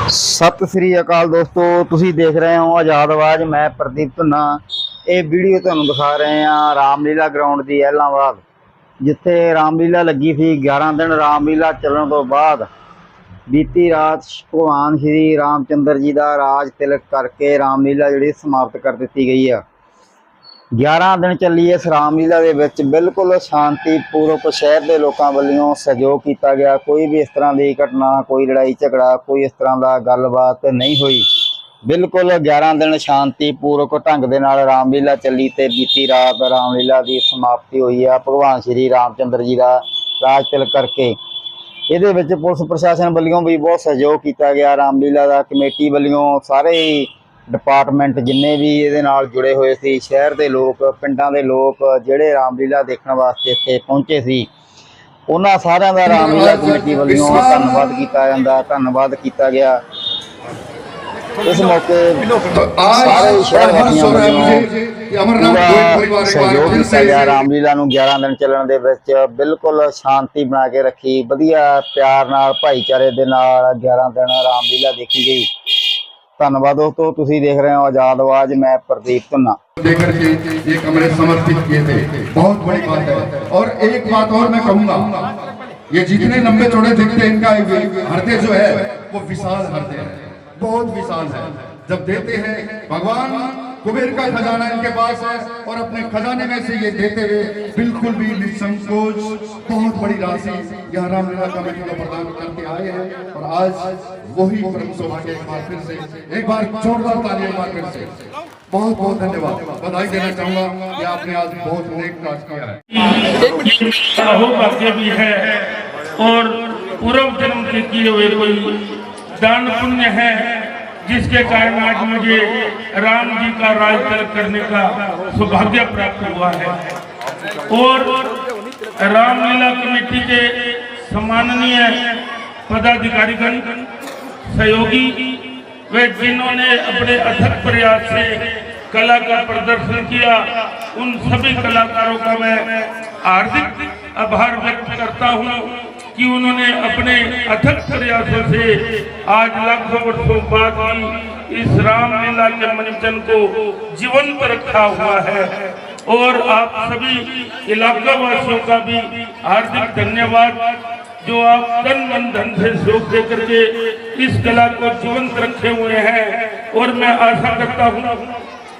सत श्री अकाल दोस्तों, तुसी देख रहे हो आज़ाद आवाज़। मैं प्रदीप धुन्ना। ये वीडियो तुहानूं दिखा रहे हैं रामलीला ग्राउंड की एलाहाबाद, जिथे रामलीला लगी थी। 11 दिन रामलीला चलण तो बाद बीती रात भगवान श्री रामचंद्र जी का राज तिलक करके रामलीला जी समाप्त कर दी गई है। 11 दिन चली इस रामलीला के विच बिल्कुल शांतिपूर्वक शहर के लोगों वालों सहयोग किया गया। कोई भी इस तरह की घटना, कोई लड़ाई झगड़ा, कोई इस तरह का गलबात नहीं हुई। बिल्कुल 11 दिन शांतिपूर्वक ढंग के नाल रामलीला चली ते बीती रात रामलीला की समाप्ति हुई है भगवान श्री रामचंद्र जी का राज तिलक करके। ये पुलिस प्रशासन वालों भी बहुत सहयोग किया गया। रामलीला का कमेटी वालों सारे डिपार्टमेंट जिन्ने भी ये जुड़े हुए सी, शहर के लोग, पिंडां के लोग जिहड़े रामलीला देखने वास्ते इत्थे पहुंचे सी, उन्हां सारिआं दा रामलीला कमेटी वालों धन्नवाद किया गया। इस मौके सारे शहर वासियों वालों सहयोग किया गया। रामलीला नूं 11 दिन चलण दे विच बिल्कुल शांति बना के रखी, वधिया प्यार नाल भाईचारे दे नाल 11 दिन रामलीला देखी गई। धन्यवाद दोस्तों, तुसी देख रहे हो आज़ाद आवाज़। मैं प्रदीप धुन्ना। देकर के ये कमरे समर्पित किए थे, बहुत बड़ी बात है। और एक बात और मैं कहूंगा, ये जितने लंबे चौड़े दिखते हैं, इनका हृदय जो है वो विशाल हृदय है, बहुत विशाल है। जब देते हैं, भगवान कुबेर का खजाना इनके पास है और अपने खजाने में से ये देते हुए बिल्कुल भी निसंकोच बहुत बड़ी राशि यहाँ रामलीला कमेटी को प्रदान करके आए हैं। और आज वही परम सौभाग्य एक बार जोरदार तालियां मारकर से बहुत बहुत धन्यवाद, बधाई देना चाहूंगा कि आपने आज बहुत नेक कार्य किया है। भी है और पूर्व जन्म के किए हुए कोई दान पुण्य है, जिसके कारण आज मुझे राम जी का राज तिलक करने का सौभाग्य प्राप्त हुआ है। और रामलीला कमेटी के सम्माननीय पदाधिकारीगण, सहयोगी वे जिन्होंने अपने अथक प्रयास से कला का प्रदर्शन किया, उन सभी कलाकारों का मैं हार्दिक आभार व्यक्त करता हूं कि उन्होंने अपने अथक प्रयासों से आज लाखों वर्षों बाद भी इस रामलीला के मंचन को जीवंत रखा हुआ है। और आप सभी इलाका वासियों का भी हार्दिक धन्यवाद, जो आप तन मन धन से सहयोग दे करके इस कला को जीवंत रखे हुए हैं। और मैं आशा करता हूँ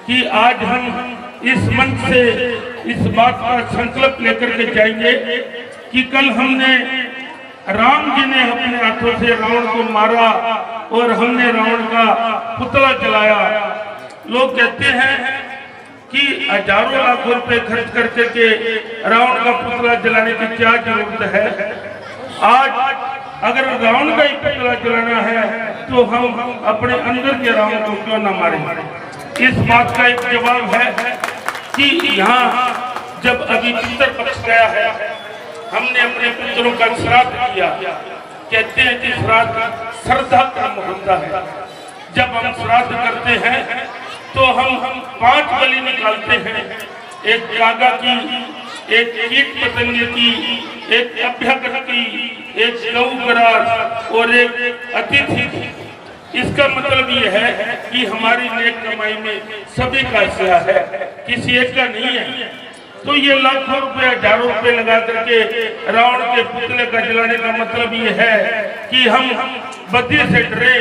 कि आज हम इस मंच से इस बात का संकल्प लेकर के जाएंगे कि कल हमने राम जी ने अपने हाथों से रावण को मारा और हमने रावण का पुतला जलाया। लोग कहते हैं कि हजारों लाख रुपए खर्च करके रावण का पुतला जलाने की क्या जरूरत है। आज अगर रावण का ही पुतला जलाना है तो हम अपने अंदर के रावण को क्यों न मारें। इस बात का एक जवाब है कि यहाँ जब अभी पितर पक्ष गया है, हमने अपने पुत्रों का श्राद्ध किया। कहते हैं कि श्राद्ध श्रद्धा कर्म होता है। जब हम श्राद्ध करते हैं तो हम 5 बलि निकालते हैं, एक कागा की, एक कीट पतंगे की, एक अभ्यागत की, एक गौ ग्रास और एक अतिथि की। इसका मतलब ये है कि हमारी नेक कमाई में सभी का हिस्सा है, किसी एक का नहीं है। तो ये लाखों रुपए, हजारों रुपए लगा करके रावण के पुतले का जलाने का मतलब ये है कि हम बदी से डरे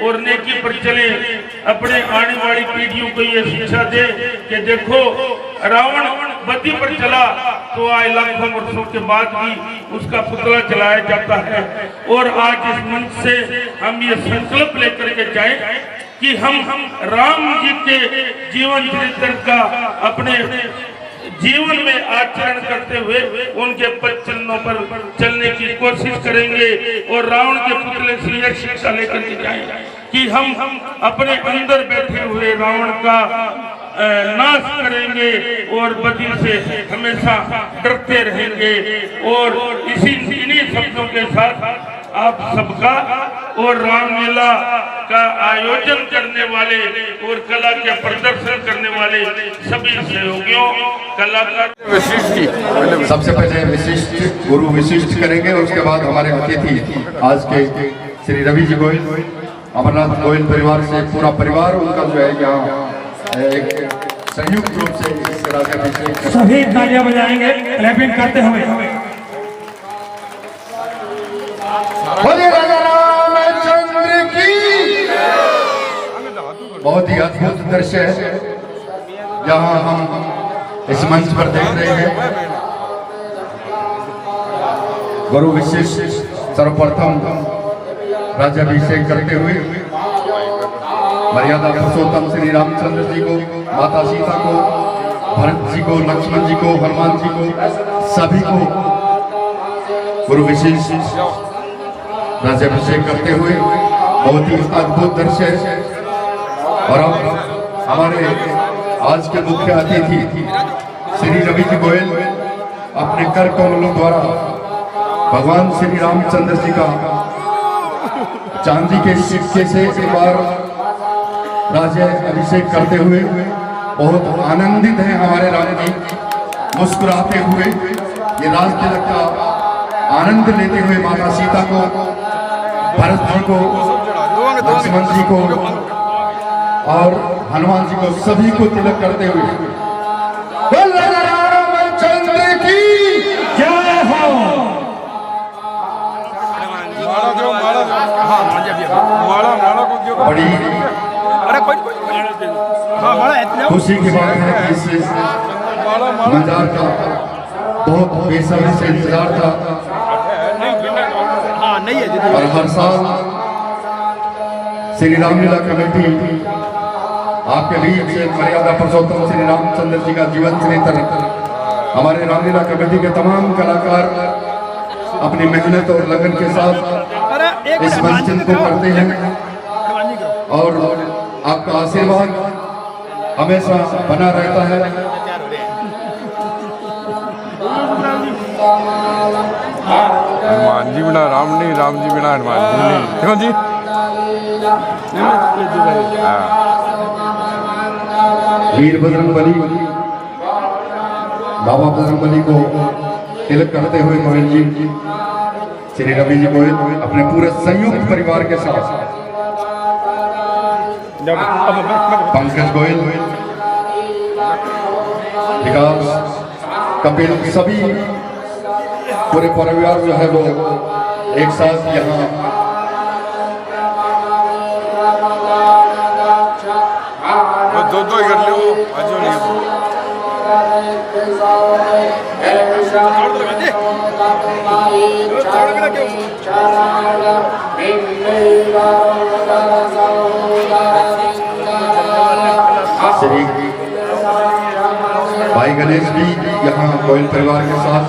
और नेकी पर चले। अपने आने वाली पीढ़ियों को ये शिक्षा दे कि देखो, रावण बदी पर चला तो आज लाखों वर्षों के बाद भी उसका पुतला जलाया जाता है। और आज इस मंच से हम ये संकल्प लेकर के जाए कि हम राम जी के जीवन चरित्र का अपने जीवन में आचरण करते हुए उनके पद चिन्हों पर चलने की कोशिश करेंगे। और रावण के पुतले से यह शिक्षा लेकर के जाएंगे कि हम अपने अंदर बैठे हुए रावण का नाश करेंगे और बदी से हमेशा डरते रहेंगे। और इन्हीं शब्दों के साथ आप सबका और रामलीला का आयोजन करने वाले और कला के प्रदर्शन करने वाले सभी सहयोगियों, कलाकार, विशिष्ट, सबसे पहले विशिष्ट गुरु विशिष्ट करेंगे और उसके बाद हमारे अतिथि आज के श्री रवि जी गोयल अमरनाथ गोयल परिवार से पूरा परिवार उनका जो है यहाँ एक संयुक्त रूप से इस राज्याभिषेक का सभी तालियां बजाएंगे क्लैपिंग करते हुए। बोलिए राजा रामचंद्र की। बहुत ही अद्भुत दृश्य है जहाँ हम इस मंच पर देख रहे हैं। गुरु विशिष्ट सर्वप्रथम राज्याभिषेक करते हुए मर्यादा पुरुषोत्तम श्री रामचंद्र जी को, माता सीता को, भरत जी को, लक्ष्मण जी को, हनुमान जी को, सभी को गुरु विशेष राज्याभिषेक करते हुए बहुत ही अद्भुत दृश्य है। और अब हमारे आज के मुख्य अतिथि श्री रवि जी गोयल अपने कर कमलों द्वारा भगवान श्री रामचंद्र जी का चांदी के सिक्के से एक बार राज्याभिषेक करते हुए बहुत आनंदित हैं हमारे राम जी, मुस्कुराते हुए ये राज तिलक का आनंद लेते हुए माता सीता को, भरत जी को, लक्ष्मण जी को और हनुमान जी को सभी को तिलक करते हुए बोल राजा रामचंद्र की जय हो। बड़ी खुशी की बात है कि इस मंजार का बहुत बेसब्री से इंतजार था और हर साल श्री रामलीला कमेटी आपके बीच मर्यादा पुरुषोत्तम श्री रामचंद्र जी का जीवन चरित्र हमारे रामलीला कमेटी के तमाम कलाकार अपनी मेहनत और लगन के साथ इस मंचन को करते हैं और आपका आशीर्वाद हमेशा बना रहता है। हनुमान जी बिना राम नहीं, राम जी बिना हनुमान जी नहीं। देखो जी वीर बजरंगबली बाबा बजरंगबली को तिलक करते हुए गोयल जी, श्री रवि जी गोयल अपने पूरे संयुक्त परिवार के साथ, पंकज गोयल, विकास, कपिल, सभी पूरे परिवार जो है वो एक साथ यहाँ दो ही कर ले वो अजो नहीं श्री भाई गणेश भी यहाँ गोयल परिवार के साथ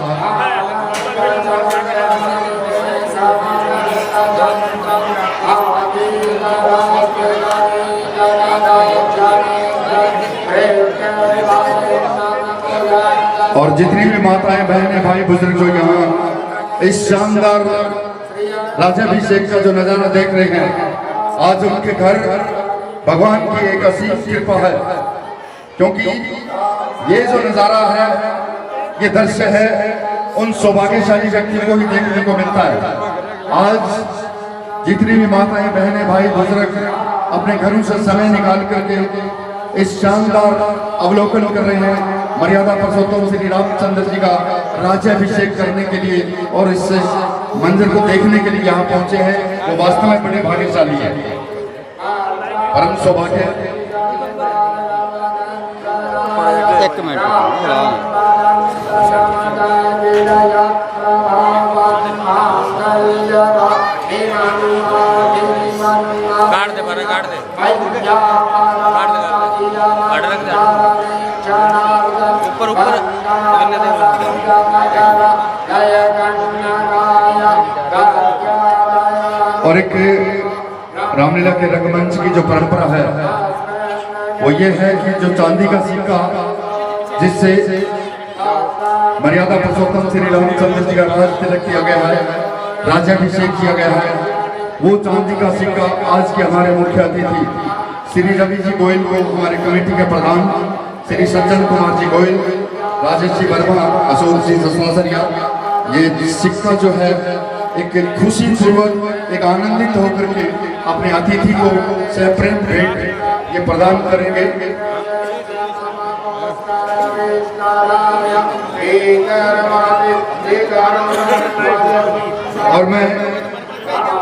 और जितनी भी माताएं, बहनें, भाई, बुजुर्ग जो यहाँ इस शानदार राज्याभिषेक का जो नजारा देख रहे हैं, आज उनके घर भगवान की एक असीम कृपा है, क्योंकि ये जो नजारा है, ये दृश्य है, उन सौभाग्यशाली व्यक्तियों को ही देखने को मिलता है। आज जितनी भी माताएं, बहनें, भाई, बुजुर्ग अपने घरों से समय निकाल करके इस शानदार अवलोकन कर रहे हैं मर्यादा पुरुषोत्तम श्री रामचंद्र जी का राज्याभिषेक करने के लिए और इस मंदिर को देखने के लिए यहाँ पहुंचे हैं, वो वास्तव में बड़े भाग्यशाली है, परम सौभाग्य। एक मिनट काट दे पर काट दे ऊपर ऊपर और एक रामलीला के रंगमंच की जो परंपरा है वो ये है कि जो चांदी का सिक्का जिससे मर्यादा पुरुषोत्तम श्री रामचंद्र जी का राज तिलक किया गया है, राज्याभिषेक किया गया है, वो चांदी का सिक्का आज के हमारे मुख्य अतिथि श्री रवि जी गोयल को, हमारे कमेटी के प्रधान श्री सज्जन कुमार जी गोयल, राजेश जी वर्मा, अशोक जी ससवासरिया, ये सिक्का जो है एक खुशी पूर्वक, एक आनंदित होकर के अपने अतिथि को सप्रेम भेंट ये प्रदान करेंगे। और मैं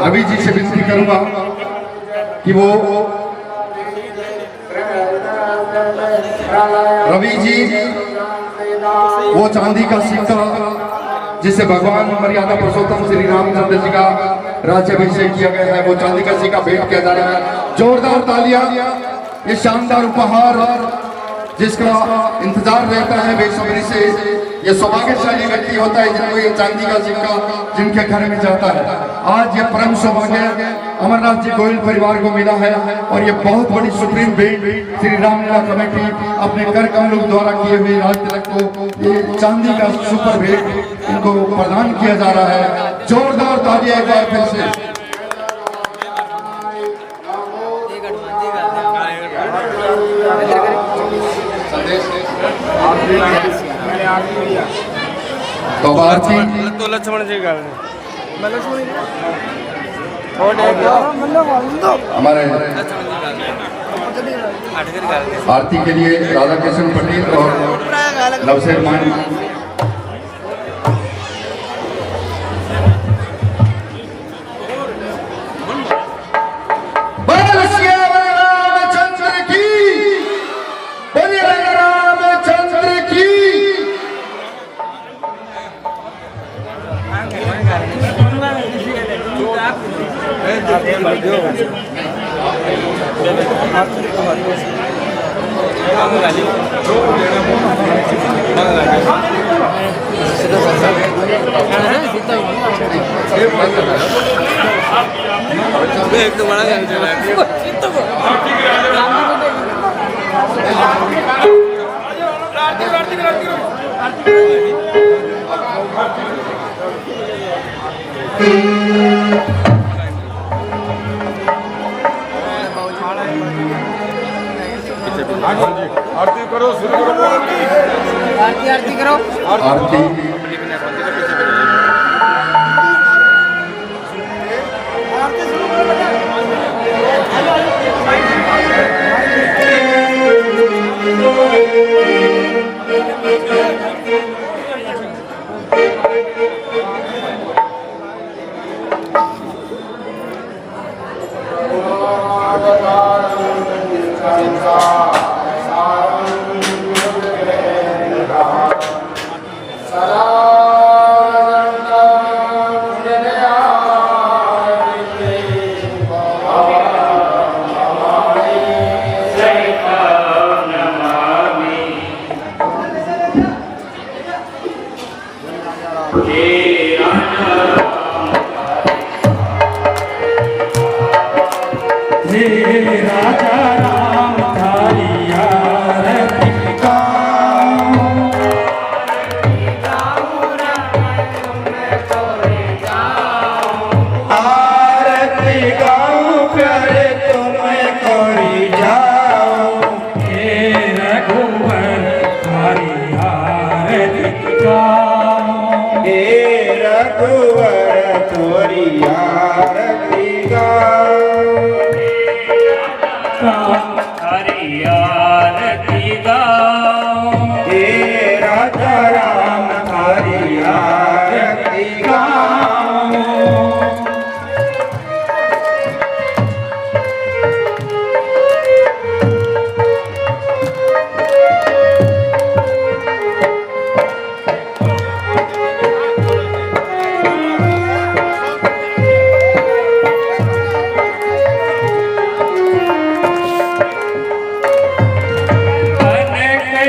रवि जी से विनती करूंगा कि वो रवि जी वो चांदी का सिक्का जिसे भगवान मर्यादा पुरुषोत्तम श्री रामचंद्र जी का राज्याभिषेक किया गया है, वो चांदी का सिक्का भेंट किया जा रहा है। जोरदार तालियां, ये शानदार उपहार जिसका इंतजार रहता है बेसब्री से। ये सौभाग्यशाली व्यक्ति होता है जिनको ये चांदी का सिक्का जिनके घर में जाता है। आज ये परम सौभाग्य अमरनाथ जी गोयल परिवार को मिला है और ये बहुत बड़ी सुप्रीम भेंट श्री रामलीला कमेटी अपने कर कमलों द्वारा किए हुए राज तिलक को ये चांदी का सुपर भेंट इनको प्रदान किया जा रहा है। जोरदार तालियां एक बार फिर से। तो आरती तो लक्ष्मण जी का हमारे आरती के लिए राधा कृष्ण पटेल और नवसेन मान एक तो बड़ा आरती करो, शुरू करो। आरती करो। आरती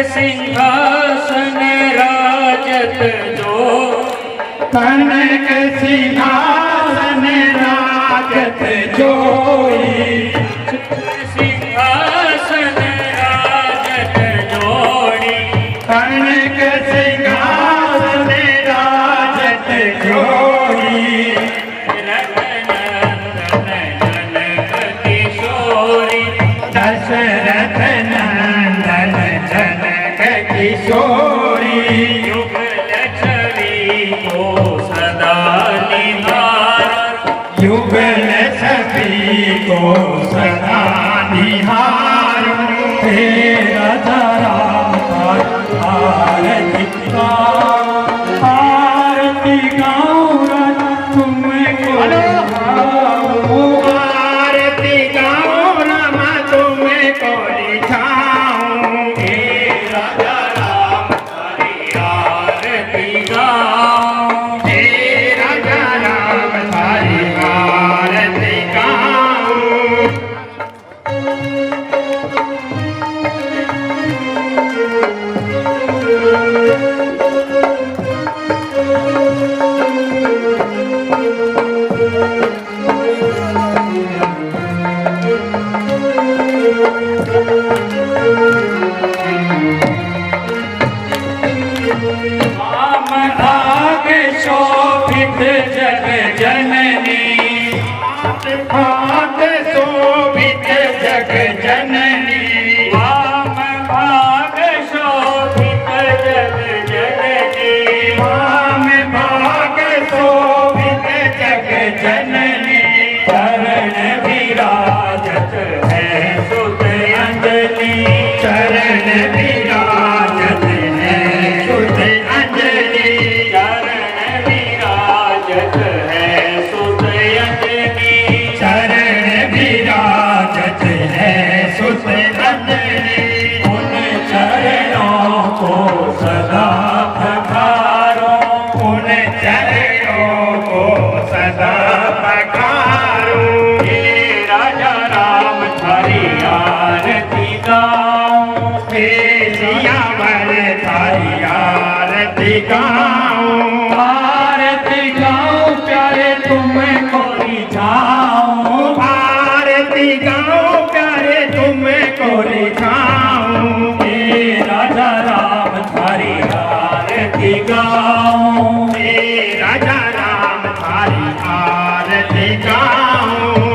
सिंहासन राजत जो कनक सिंहासन राजत जोई सिंहासन राजत जोड़ी कनक सिंहासन राजत जोई दशरथ नंदन जनक किशोरी युगल छवि को सदा निहार युगल छवि को सदा निहारूं हे राजा राम आरती गाऊं राजा तुमको आरती गाऊं रामा तुमको रिझाऊं हे राजा राम तारी आरती गाऊं हे राजा राम तारी आरती गाऊं राम आगे शोभित जग जननी आगे शोभित जग जननी राम आगे शोभित जग जननी राम भागे शोभित जग जननी चरण विराजत है सुत अंजलि चरण विराजत है सुत अंजलि चरण विराजत है सुत अंजलि चरण विराजत है सुत अंजलि उन चरणों को सदा पखारो उन चरणों को सदा पखारो हे राजा राम थारी आरती गाऊं हे सियावर थारी आरती गाऊं प्यारे तुमको रिझाऊं आरती गाऊं प्यारे तुमको रिझाऊं हे राजा राम थारी आरती गाऊं हे राजा राम थारी आरती गाऊं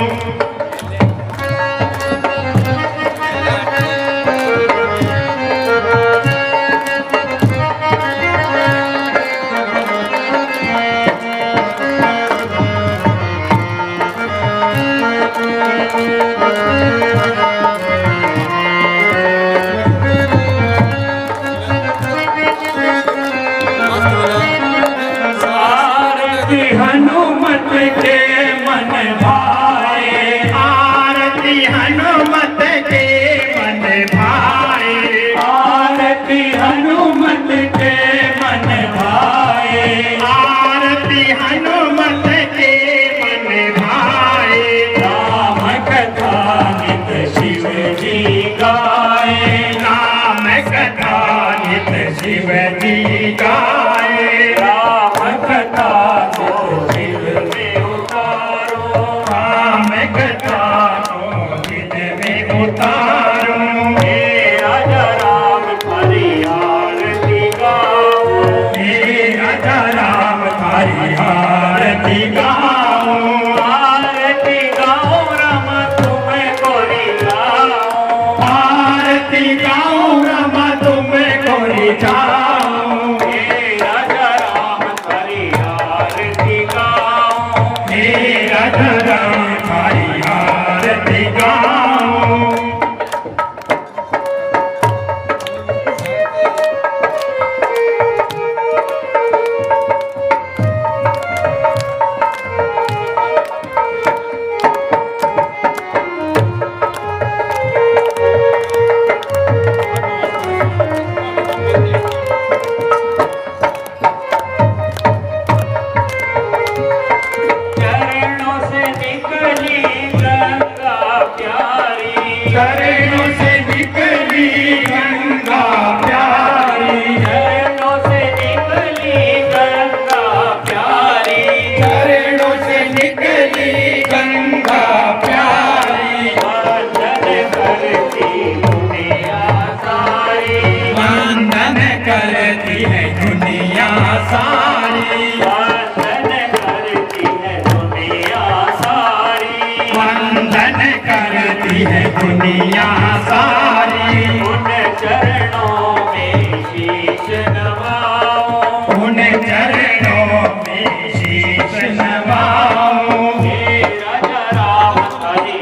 आरती हनुमत के मन भाए आरती हनुमत के मन भाए आरती हनुमत के मन भाए आरती हनुमत के मन भाए राम कथा नित शिव जी गाए राम कथा नित शिव जी गाए राम कथा दिल में उतारो राम कथा को दिल में उतारो हे राजा राम थारी आरती गाओ हे राजा राम थारी आरती गाओ आरती गाओ राम तुमको रिझाऊं आरती गाओ राम तुमको रिझाऊं हे राजा राम थारी आरती गाऊं हे राजा राम थारी आरती गाऊं चरणों से निकली गंगा प्यारी चरणों से निकली गंगा प्यारी चरणों से निकली गंगा प्यारी चरणों से निकली गंगा प्यारी वंदन करती दुनिया सारी वंदन करती है दुनिया सारी वंदन करती है दुनिया सारी वंदन करती है दुनिया सारी उन चरणों में शीश नवाओ उन चरणों में शीश नवाओ हे राजा राम थारी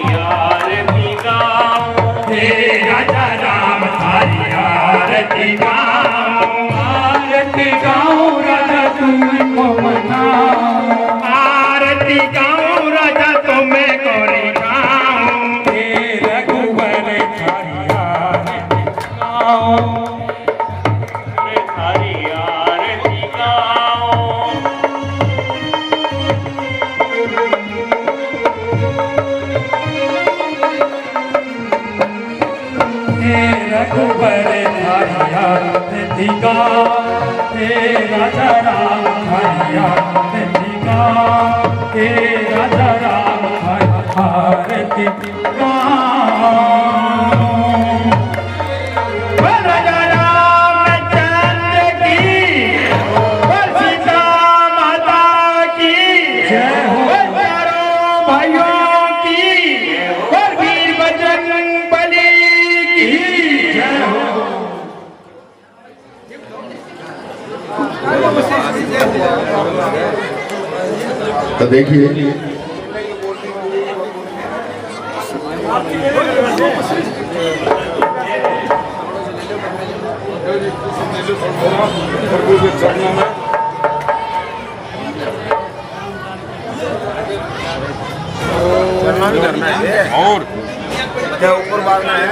रघुबर धारिया दिगा हे राजा राम धारिया दिगा हे राजा राम भारती राजा रामचंद्र की सीता माता की जय हो, चारों भाइयों की और वीर बजरंग बली की जय हो। तो देखिए और क्या ऊपर मारना है?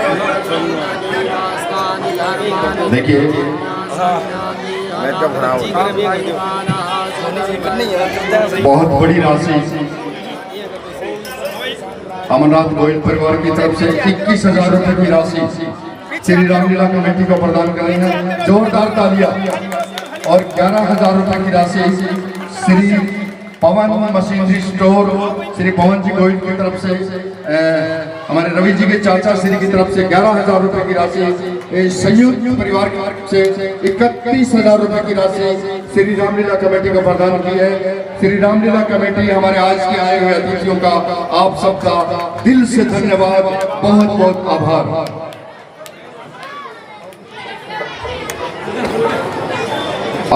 देखिए मैं कब भरा बहुत बड़ी राशि अमरनाथ गोयल परिवार की तरफ से 21,000 रुपए की राशि श्री रामलीला कमेटी को प्रदान कर रही है। जोरदार तालियां। और 11,000 रुपए की राशि श्री पवन मशीनरी स्टोर श्री पवन जी गोयल की तरफ से हमारे रवि जी के चाचा श्री की तरफ से 11,000 रुपए की राशि संयुक्त परिवार की तरफ से 31,000 रुपए की राशि श्री रामलीला कमेटी को प्रदान की है। श्री रामलीला कमेटी हमारे आज के आए हुए अतिथियों का आप सबका दिल से धन्यवाद, बहुत बहुत आभार।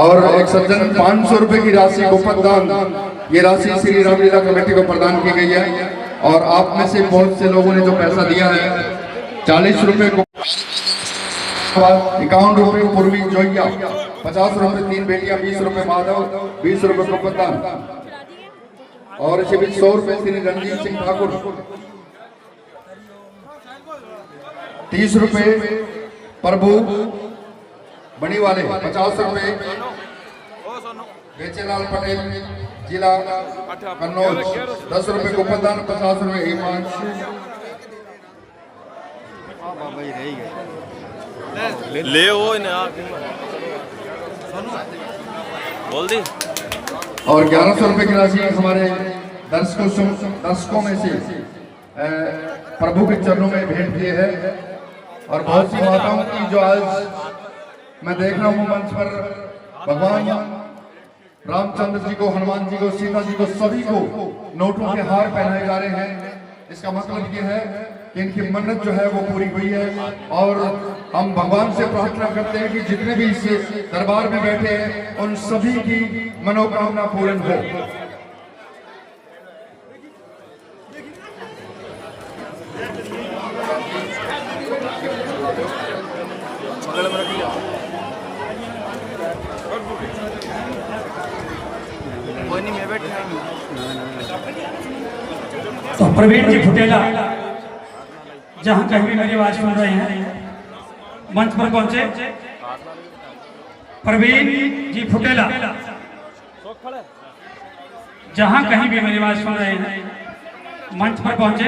और एक सज्जन 500 रुपए की राशि गोपद दान, ये राशि श्री रामलीला कमेटी को प्रदान की गई है। और आप में से बहुत से लोगों ने जो पैसा दिया है 40 रुपए को 51 रुपए पूर्वी जोइया, 50 रुपए 3 बेटियां, 20 रुपए माधव, 20 रुपए गोपद दान और इसी बीच 100 रुपए श्री रणजीत सिंह ठाकुर, 30 रुपए प्रभु बनी वाले, 50 रुपए बेचेलाल पटेल जिला कन्नौज, 10 रुपए गोपदान, 50 रुपए हिमांशु ले वो ना बोल दी। और 1100 रुपए की राशि हमारे दर्शकों में से प्रभु के चरणों में भेंट किए है। और बहुत सी माताओं की जो आज मैं देख रहा हूँ मंच पर, भगवान रामचंद्र जी को, हनुमान जी को, सीता जी को, सभी को नोटों के हार पहनाए जा रहे हैं। इसका मतलब ये है कि इनकी मन्नत जो है वो पूरी हुई है। और हम भगवान से प्रार्थना करते हैं कि जितने भी इस दरबार में बैठे हैं उन सभी की मनोकामना पूर्ण हो। तो प्रवीण जी फुटेला जहाँ कहीं भी मेरी आवाज सुन रहे हैं मंच पर पहुंचे। प्रवीण जी फुटेला जहाँ कहीं भी मेरी आवाज सुन रहे हैं मंच पर पहुंचे।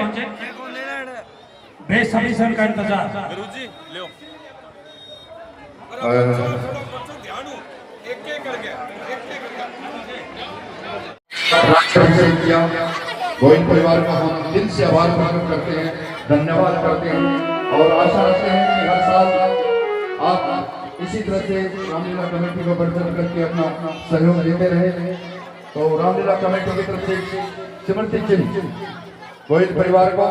बेसब्री से उनका इंतजार। गोयल परिवार का हम दिल से आभार प्रकट करते हैं, धन्यवाद करते हैं और आशा रखते हैं कि हर साल आप इसी तरह से रामलीला कमेटी को बढ़चढ़ करके अपना सहयोग देते रहे। तो रामलीला कमेटी की तरफ से सिमरती चिन्ह गोयल परिवार को